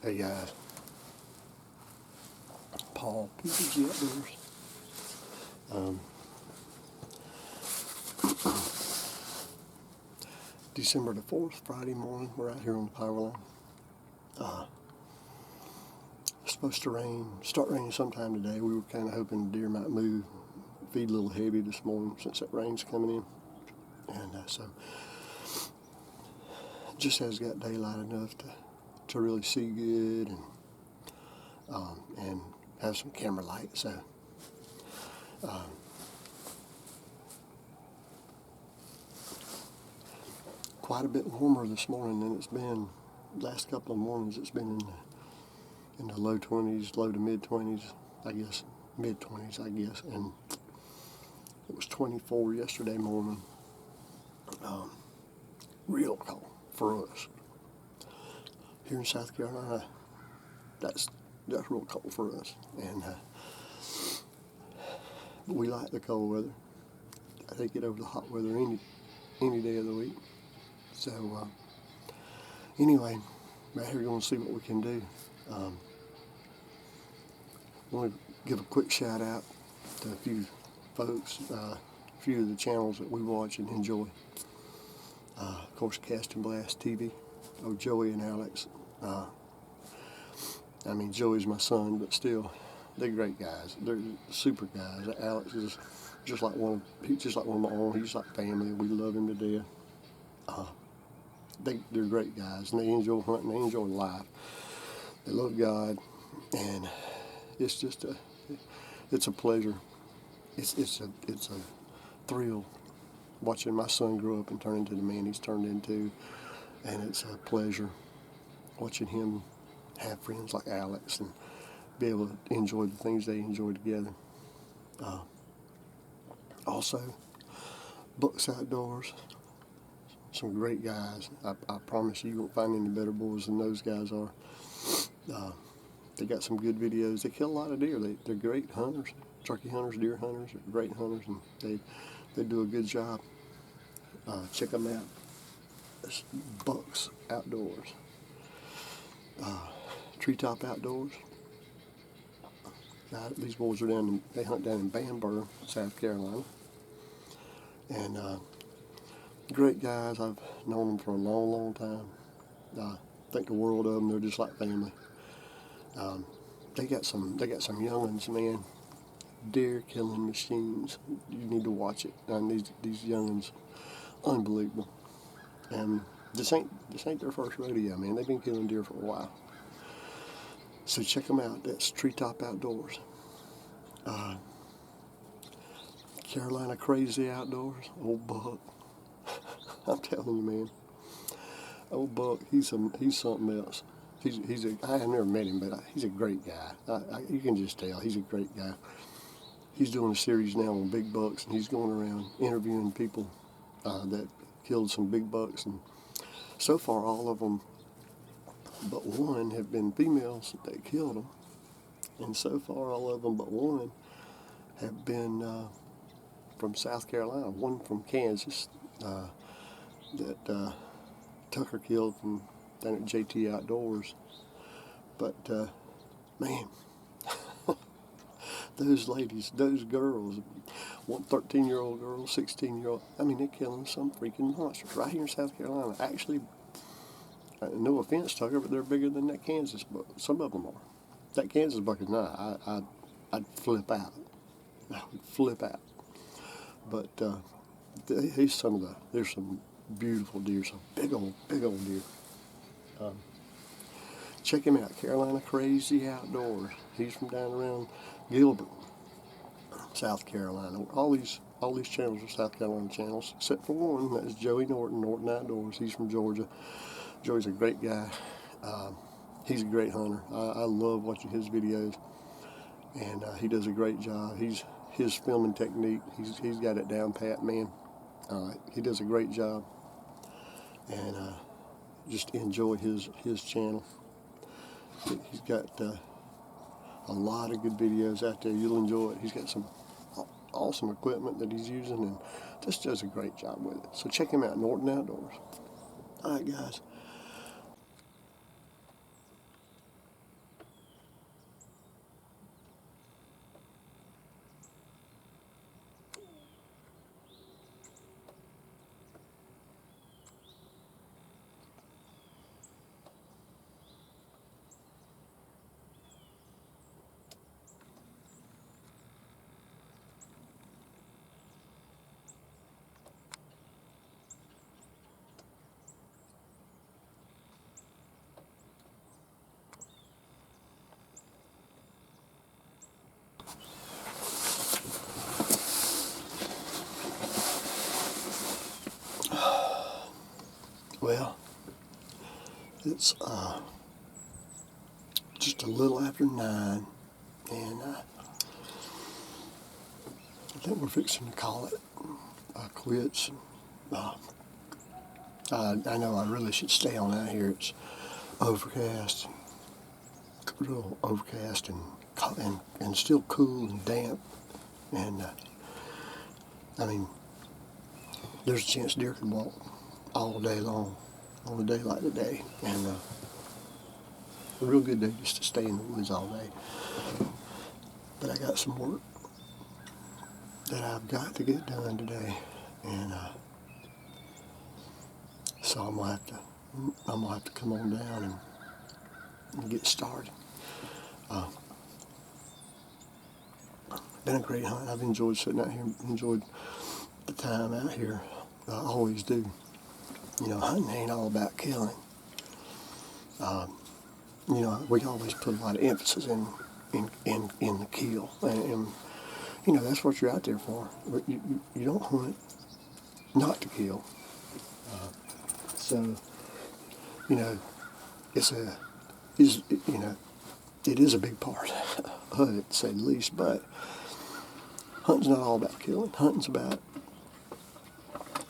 Hey guys, Paul, PPG Outdoors. December the 4th, Friday morning, we're out here on the power line. It's supposed to start raining sometime today. We were kind of hoping the deer might move, feed a little heavy this morning since that rain's coming in. And so just has got daylight enough to really see good and have some camera light. So quite a bit warmer this morning than it's been last couple of mornings. It's been in the low 20s, low to mid 20s, I guess, mid 20s, I guess, and it was 24 yesterday morning. Real cold for us here in South Carolina. That's real cold for us, and but we like the cold weather. I take it over the hot weather any day of the week. So anyway, right here, we're going to see what we can do. I want to give a quick shout out to a few folks, a few of the channels that we watch and enjoy. Of course, Cast and Blast TV. Oh, Joey and Alex. I mean, Joey's my son, but still, they're great guys. They're super guys. Alex is just like one of my own. He's like family. We love him to death. They're great guys, and they enjoy hunting. They enjoy life. They love God, and it's just it's a pleasure. It's a thrill watching my son grow up and turn into the man he's turned into, and it's a pleasure watching him have friends like Alex and be able to enjoy the things they enjoy together. Also, Bucks Outdoors, some great guys. I promise you won't find any better boys than those guys are. They got some good videos. They kill a lot of deer. They're great hunters, turkey hunters, deer hunters. They're great hunters, and they do a good job. Check them out. It's Bucks Outdoors. Treetop Outdoors. These boys are they hunt down in Bamberg, South Carolina. And great guys. I've known them for a long, long time. I think the world of them. They're just like family. They got some young'uns, man. Deer killing machines. You need to watch it. And these young'uns, unbelievable. And this ain't their first rodeo, man. They've been killing deer for a while. So check them out. That's Treetop Outdoors. Carolina Crazy Outdoors. Old Buck. I'm telling you, man. Old Buck, he's something else. I have never met him, but he's a great guy. You can just tell he's a great guy. He's doing a series now on big bucks, and he's going around interviewing people that killed some big bucks. And so far, all of them but one have been females that killed them. And so far, all of them but one have been from South Carolina. One from Kansas that Tucker killed from down at JT Outdoors. But man, those ladies, those girls, one 13-year-old girl, 16-year-old, I mean, they're killing some freaking monsters right here in South Carolina. Actually, no offense, Tucker, but they're bigger than that Kansas buck. Some of them are. That Kansas buck is not. I'd flip out. I would flip out. But there's some beautiful deer, some big old deer. Check him out, Carolina Crazy Outdoors. He's from down around Gilbert, South Carolina. All these channels are South Carolina channels, except for one. That is Joey Norton, Norton Outdoors. He's from Georgia. Joey's a great guy. He's a great hunter. I love watching his videos, and he does a great job. His filming technique, he's got it down pat, man. He does a great job, and just enjoy his channel. He's got a lot of good videos out there. You'll enjoy it. He's got some awesome equipment that he's using, and just does a great job with it. So check him out, Norton Outdoors. All right, guys. It's just a little after 9, and I think we're fixing to call it quits. I know I really should stay on out here. It's overcast, real overcast, and still cool and damp. And I mean, there's a chance deer can walk all day long on a day like today, and a real good day just to stay in the woods all day. But I got some work that I've got to get done today, and so I'm gonna have to come on down and get started. Been a great hunt. I've enjoyed sitting out here, enjoyed the time out here. I always do. You know, hunting ain't all about killing. You know, we always put a lot of emphasis in the kill, and you know that's what you're out there for. But you don't hunt not to kill. So you know, it is a big part of it, to say the least. But hunting's not all about killing. Hunting's about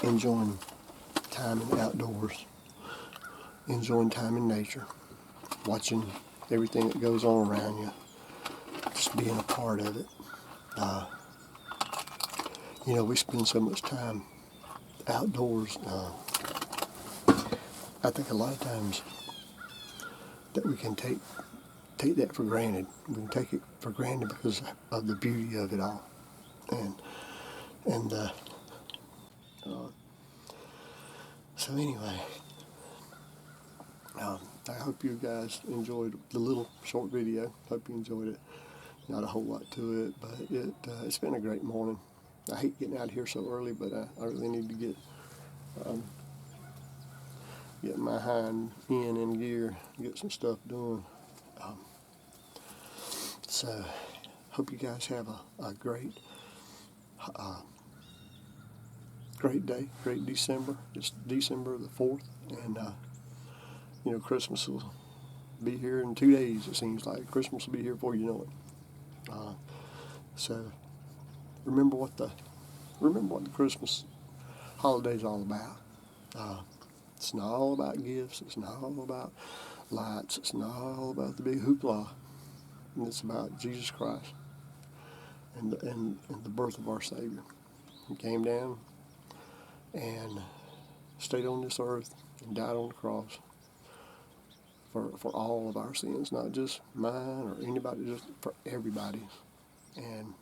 enjoying time in the outdoors, enjoying time in nature, watching everything that goes on around you, just being a part of it. You know, we spend so much time outdoors. I think a lot of times that we can take that for granted. We can take it for granted because of the beauty of it all. And so anyway, I hope you guys enjoyed the little short video. Hope you enjoyed it. Not a whole lot to it, but it's been a great morning. I hate getting out of here so early, but I really need to get my hind in gear, get some stuff done. So hope you guys have a great day, great December. It's December the 4th, and you know, Christmas will be here in 2 days. It seems like Christmas will be here before you know it. So remember what the Christmas holiday's all about. It's not all about gifts. It's not all about lights. It's not all about the big hoopla. And it's about Jesus Christ and the birth of our Savior. He came down and stayed on this earth and died on the cross for all of our sins, not just mine or anybody, just for everybody's. And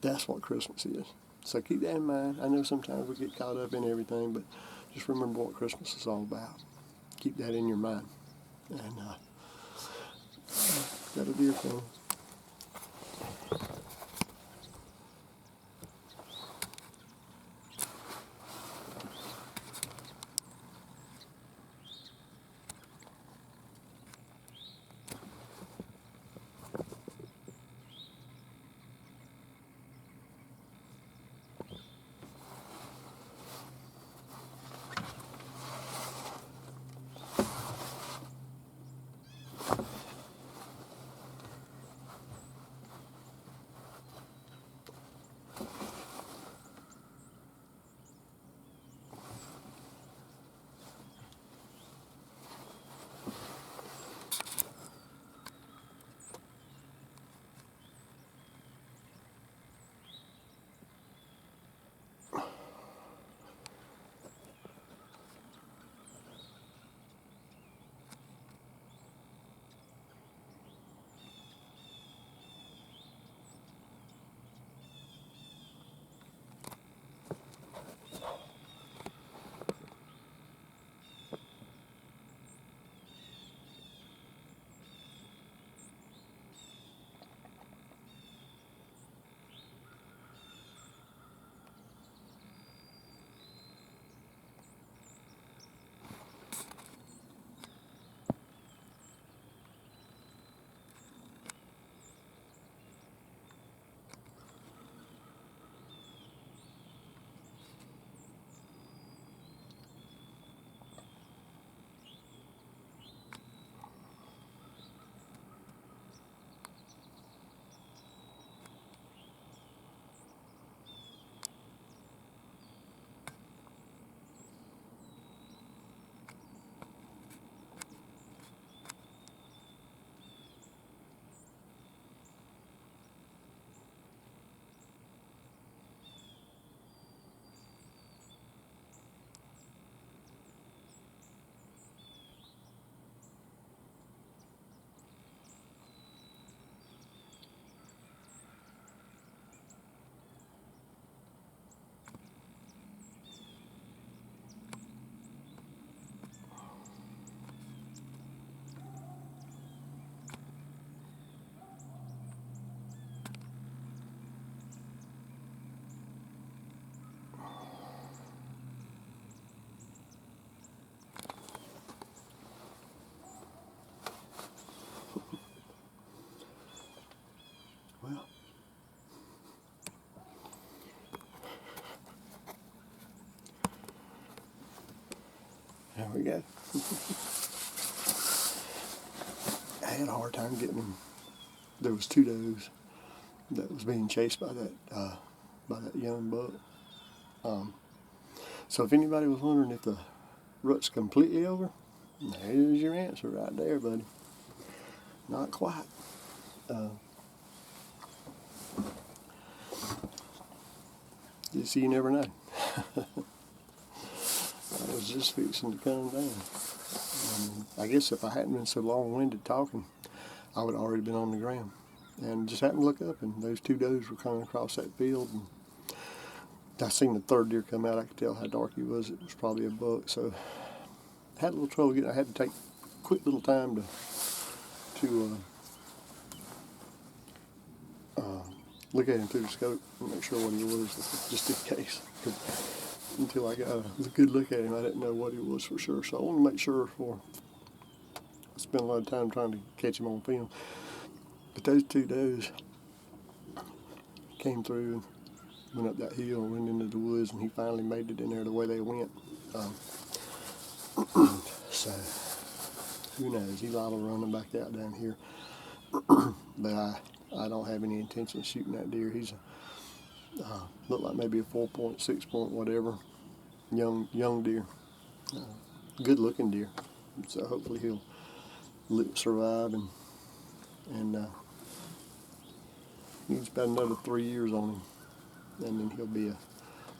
that's what Christmas is. So keep that in mind. I know sometimes we get caught up in everything, but just remember what Christmas is all about. Keep that in your mind. And that'll be your thing. go. I had a hard time getting them. There was 2 does that was being chased by that young buck. So if anybody was wondering if the rut's completely over, there's your answer right there, buddy. Not quite. You see, you never know. I was just fixing to come down. I guess if I hadn't been so long-winded talking, I would have already been on the ground. And just happened to look up, and those 2 does were coming across that field. And I seen the 3rd deer come out. I could tell how dark he was. It was probably a buck. So I had a little trouble getting. I had to take a quick little time to look at him through the scope and make sure what he was, just in case. Until I got a good look at him, I didn't know what he was for sure. So I wanted to make sure before I spent a lot of time trying to catch him on film. But those 2 does came through and went up that hill and went into the woods, and he finally made it in there the way they went. So who knows? He's liable to run them back out down here. But I don't have any intention of shooting that deer. He's looked like maybe a 4-point, 6-point, whatever, young deer, good looking deer. So hopefully he'll survive and he's about another 3 years on him, and then he'll be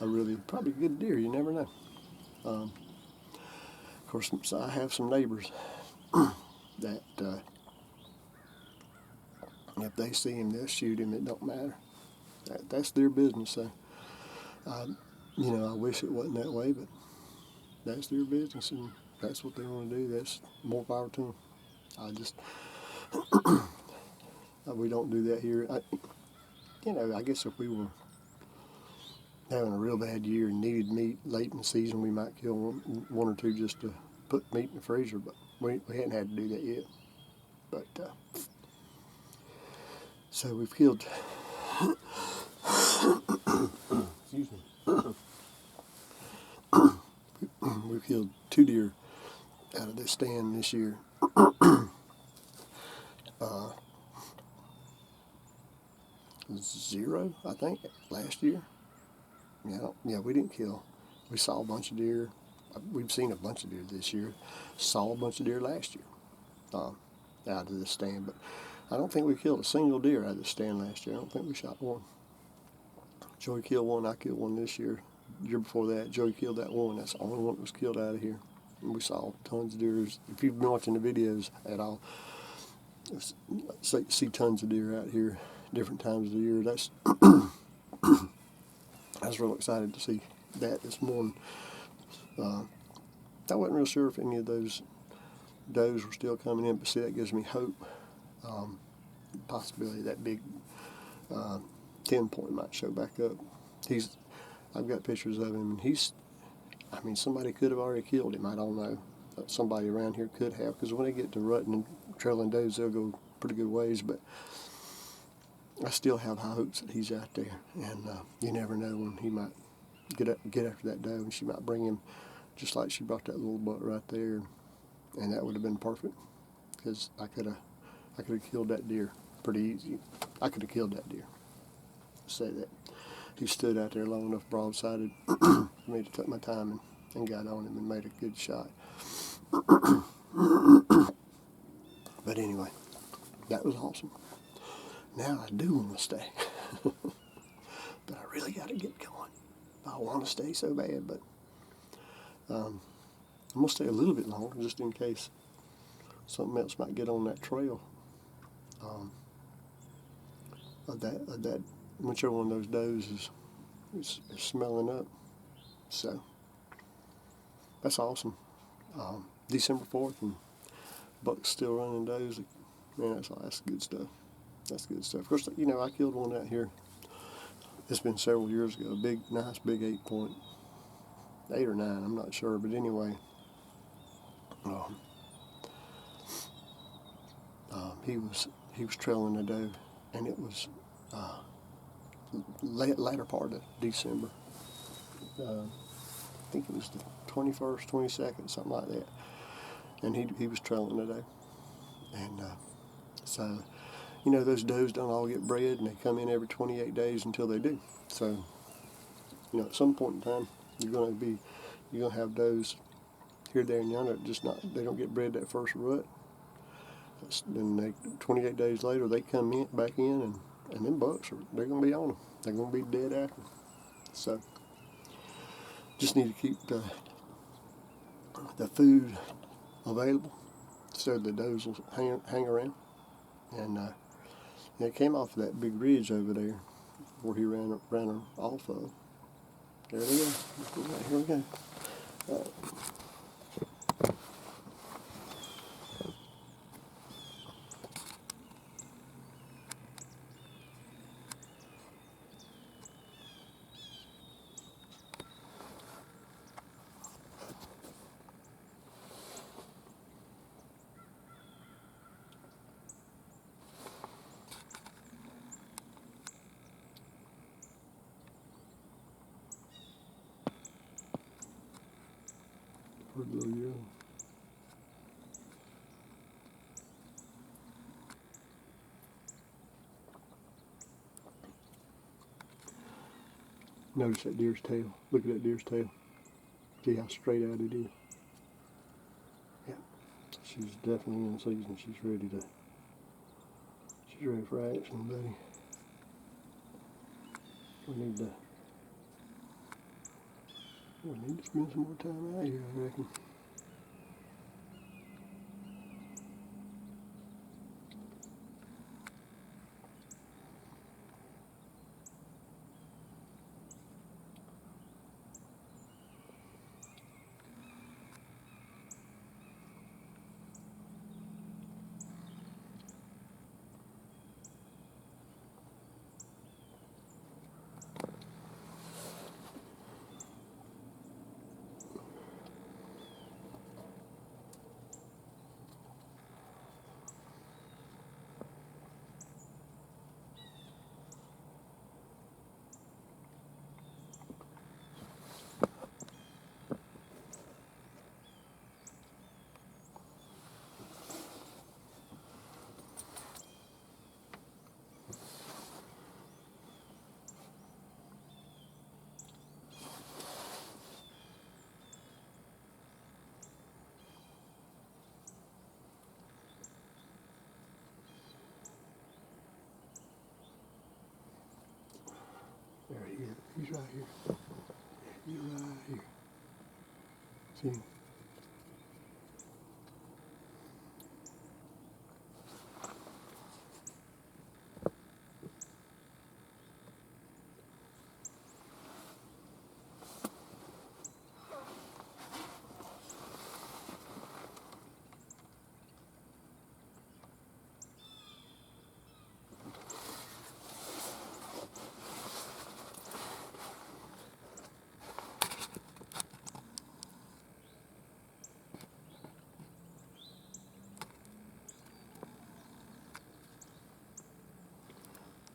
a really probably good deer. You never know. Of course, I have some neighbors that if they see him, they'll shoot him. It don't matter. That's their business. So, I wish it wasn't that way, but that's their business, and that's what they want to do. That's more power to them. We don't do that here. I guess if we were having a real bad year and needed meat late in the season, we might kill one or 2 just to put meat in the freezer, but we hadn't had to do that yet. But so we've killed excuse me. We've killed 2 deer out of this stand this year. 0, I think, last year. Yeah, we didn't kill. We saw a bunch of deer. We've seen a bunch of deer this year. Saw a bunch of deer last year out of this stand, but I don't think we killed a single deer out of this stand last year. I don't think we shot one. Joey killed one. I killed one this year. The year before that, Joey killed that one. That's the only one that was killed out of here. And we saw tons of deer. If you've been watching the videos at all, see tons of deer out here, different times of the year. That's I was real excited to see that this morning. I wasn't real sure if any of those does were still coming in, but see, that gives me hope. Possibility that big 10-point might show back up. I've got pictures of him, and somebody could have already killed him. I don't know. Somebody around here could have, because when they get to rutting and trailing does, they'll go pretty good ways, but I still have high hopes that he's out there, and you never know when he might get after that doe, and she might bring him just like she brought that little buck right there, and that would have been perfect, because I could have killed that deer pretty easy. I could have killed that deer. Say that. He stood out there long enough broadsided for me to take my time and got on him and made a good shot. But anyway, that was awesome. Now I do want to stay. But I really got to get going. I want to stay so bad, but I'm going to stay a little bit longer just in case something else might get on that trail of that whichever one of those does is smelling up. So that's awesome. December 4th, and buck's still running does. Man, that's good stuff. That's good stuff. Of course, I killed one out here. It's been several years ago. A nice big 8-point, 8 or 9, I'm not sure, but anyway, he was trailing a doe, and it was latter part of December. I think it was the 21st, 22nd, something like that. And he was trailing today. And so, you know, those does don't all get bred, and they come in every 28 days until they do. So, you know, at some point in time, you're gonna have does here, there, and yonder. They don't get bred that first rut. Then 28 days later, they come back in, and them bucks they're gonna be on them. They're gonna be dead after. So, just need to keep the food available so the does will hang around. And it came off of that big ridge over there where he ran her off of. There we go. Here we go. Yeah. Notice that deer's tail. Look at that deer's tail. See how straight out it is. Yeah, she's definitely in season. She's ready for action, buddy. We need to spend some more time out here, I reckon. There he is. He's right here. He's right here. See him?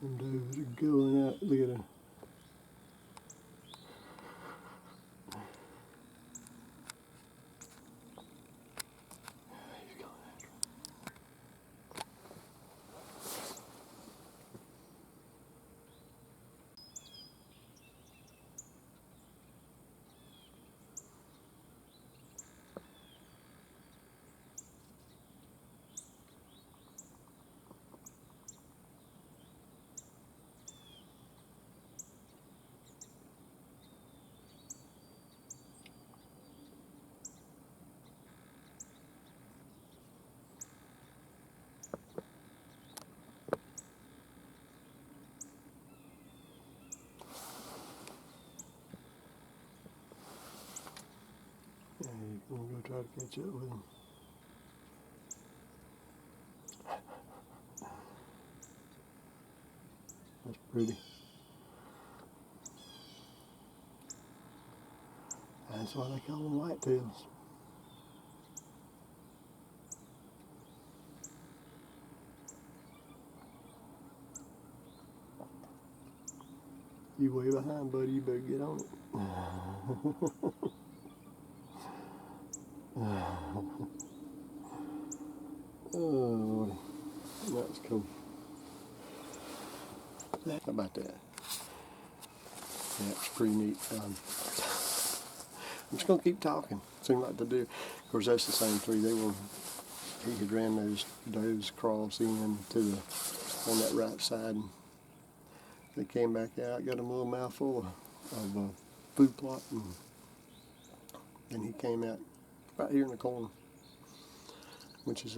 Them does are going out. Look at him. He's going after him. Yeah, he's going to go try to catch up with him. That's pretty. That's why they call them whitetails. You way behind, buddy. You better get on it. Oh, that's cool. How about that? Yeah, it's pretty neat. I'm just gonna keep talking. Seemed like to do. Of course, that's the same tree. He had ran those does across in to the on that right side. And they came back out, got a little mouthful of food plot, and then he came out right here in the corner, which is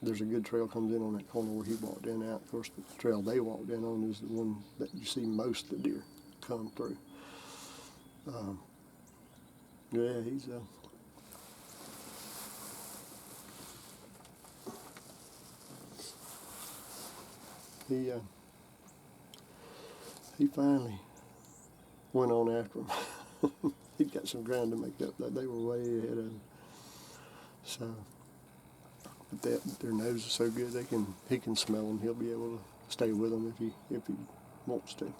there's a good trail comes in on that corner where he walked in out. Of course, the trail they walked in on is the one that you see most of the deer come through. Yeah, he's he finally went on after him. He'd got some ground to make up that they were way ahead of him. So, but their nose is so good he can smell them. He'll be able to stay with them if he wants to.